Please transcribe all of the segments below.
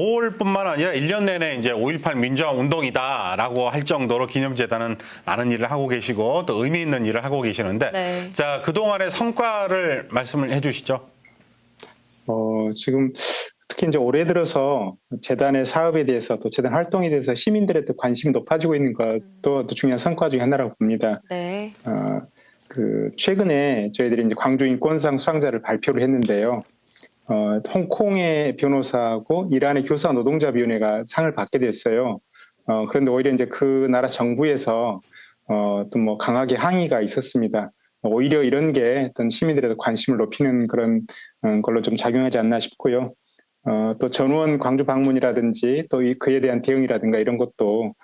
5월뿐만 아니라 1년 내내 이제 5.18 민주화 운동이다라고 할 정도로 기념재단은 많은 일을 하고 계시고 또 의미 있는 일을 하고 계시는데, 네. 자, 그동안의 성과를 말씀을 해주시죠. 지금 특히 이제 올해 들어서 재단의 사업에 대해서 또 재단 활동에 대해서 시민들의 또 관심이 높아지고 있는 것도 또 중요한 성과 중에 하나라고 봅니다. 네. 최근에 저희들이 이제 광주 인권상 수상자를 발표를 했는데요. 홍콩의 변호사하고 이란의 교사 노동자위원회가 상을 받게 됐어요. 그런데 오히려 이제 그 나라 정부에서 또 뭐 강하게 항의가 있었습니다. 오히려 이런 게 어떤 시민들의 관심을 높이는 그런 걸로 좀 작용하지 않나 싶고요. 또 전원 광주 방문이라든지 또 그에 대한 대응이라든가 이런 것도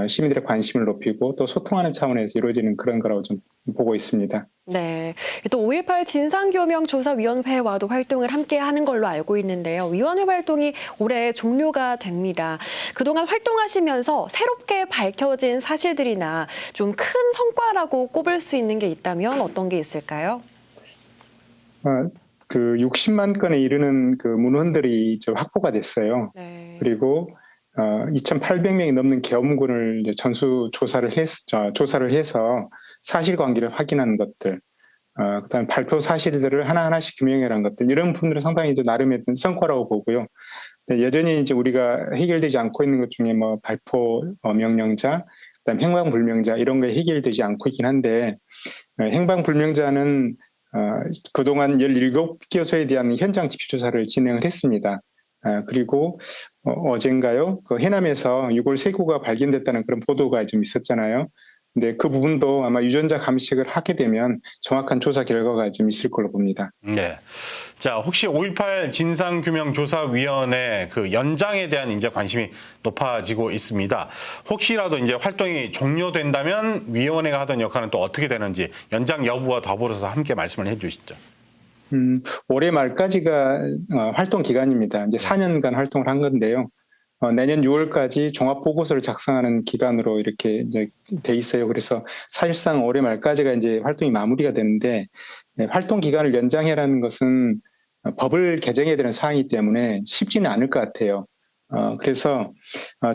시민들의 관심을 높이고 또 소통하는 차원에서 이루어지는 그런 거라고 좀 보고 있습니다. 네. 또 5.18 진상규명조사위원회와도 활동을 함께 하는 걸로 알고 있는데요. 위원회 활동이 올해 종료가 됩니다. 그동안 활동하시면서 새롭게 밝혀진 사실들이나 좀 큰 성과라고 꼽을 수 있는 게 있다면 어떤 게 있을까요? 그 60만 건에 이르는 그 문헌들이 좀 확보가 됐어요. 네. 그리고 2,800명이 넘는 계엄군을 이제 전수 조사를 해서 사실관계를 확인하는 것들, 그다음에 발표 사실들을 하나하나씩 규명해라는 것들, 이런 부분들은 상당히 이제 나름의 성과라고 보고요. 여전히 이제 우리가 해결되지 않고 있는 것 중에 뭐 발포 명령자, 그다음 행방불명자 이런 게 해결되지 않고 있긴 한데, 행방불명자는 그동안 17교소에 대한 현장 집시 조사를 진행을 했습니다. 그리고 어젠가요? 그 해남에서 유골 3구가 발견됐다는 그런 보도가 좀 있었잖아요. 근데 그 부분도 아마 유전자 감식을 하게 되면 정확한 조사 결과가 좀 있을 걸로 봅니다. 네. 자, 혹시 5.18 진상규명조사위원회 그 연장에 대한 이제 관심이 높아지고 있습니다. 혹시라도 이제 활동이 종료된다면 위원회가 하던 역할은 또 어떻게 되는지 연장 여부와 더불어서 함께 말씀을 해주시죠. 올해 말까지가 활동 기간입니다. 이제 4년간 활동을 한 건데요. 내년 6월까지 종합보고서를 작성하는 기간으로 이렇게 이제 돼 있어요. 그래서 사실상 올해 말까지가 이제 활동이 마무리가 되는데, 활동 기간을 연장해라는 것은 법을 개정해야 되는 사항이기 때문에 쉽지는 않을 것 같아요. 그래서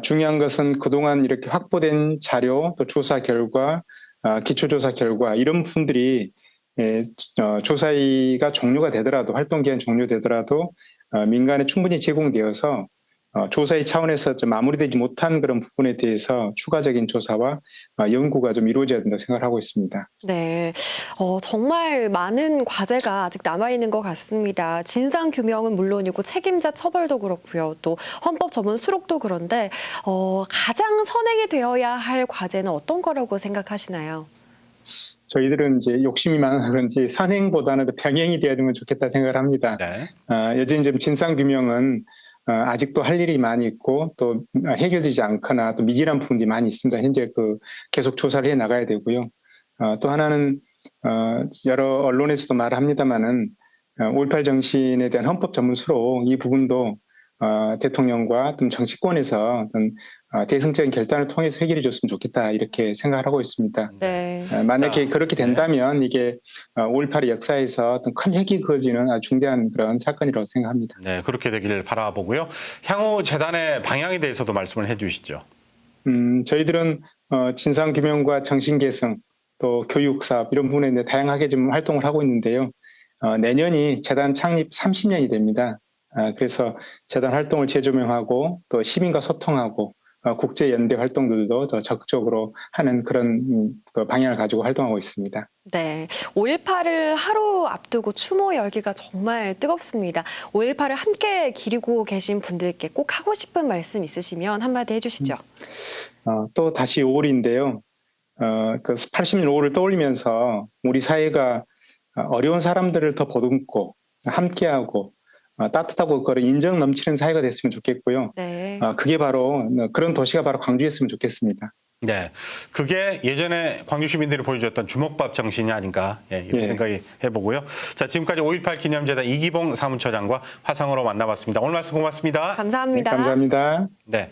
중요한 것은 그동안 이렇게 확보된 자료, 또 조사 결과, 기초조사 결과 이런 부분들이 조사가 종료가 되더라도, 활동 기간 종료되더라도 민간에 충분히 제공되어서 조사의 차원에서 좀 마무리되지 못한 그런 부분에 대해서 추가적인 조사와 연구가 좀 이루어져야 된다고 생각하고 있습니다. 네, 정말 많은 과제가 아직 남아있는 것 같습니다. 진상규명은 물론이고 책임자 처벌도 그렇고요. 또 헌법 전문 수록도 그런데 가장 선행이 되어야 할 과제는 어떤 거라고 생각하시나요? 저희들은 이제 욕심이 많아서 그런지 선행보다는 병행이 되어야 되면 좋겠다 생각을 합니다. 네. 여전히 좀 진상규명은 아직도 할 일이 많이 있고 또 해결되지 않거나 또 미진한 부분들이 많이 있습니다. 현재 계속 조사를 해 나가야 되고요. 또 하나는 여러 언론에서도 말을 합니다만은 5.18 정신에 대한 헌법 전문 수록 이 부분도 대통령과 어떤 정치권에서 어떤 대승적인 결단을 통해서 해결해 줬으면 좋겠다 이렇게 생각을 하고 있습니다. 네. 만약에 그렇게 된다면 이게 5.18의 역사에서 어떤 큰 획이 그어지는 아주 중대한 그런 사건이라고 생각합니다. 네, 그렇게 되기를 바라보고요. 향후 재단의 방향에 대해서도 말씀을 해주시죠. 저희들은 진상규명과 정신계승, 또 교육사업 이런 부분에 다양하게 좀 활동을 하고 있는데요. 내년이 재단 창립 30년이 됩니다. 그래서 재단 활동을 재조명하고 또 시민과 소통하고 국제연대 활동들도 더 적극적으로 하는 그런 방향을 가지고 활동하고 있습니다. 네, 5.18을 하루 앞두고 추모 열기가 정말 뜨겁습니다. 5.18을 함께 기리고 계신 분들께 꼭 하고 싶은 말씀 있으시면 한마디 해주시죠. 또 다시 5월인데요. 그 80년 5월을 떠올리면서 우리 사회가 어려운 사람들을 더 보듬고 함께하고 따뜻하고 그런 인정 넘치는 사회가 됐으면 좋겠고요. 네. 그게 바로 그런 도시가 바로 광주였으면 좋겠습니다. 네, 그게 예전에 광주 시민들이 보여줬던 주먹밥 정신이 아닌가 이런 생각이 해보고요. 자, 지금까지 5.18 기념재단 이기봉 사무처장과 화상으로 만나봤습니다. 오늘 말씀 고맙습니다. 감사합니다. 네, 감사합니다. 네.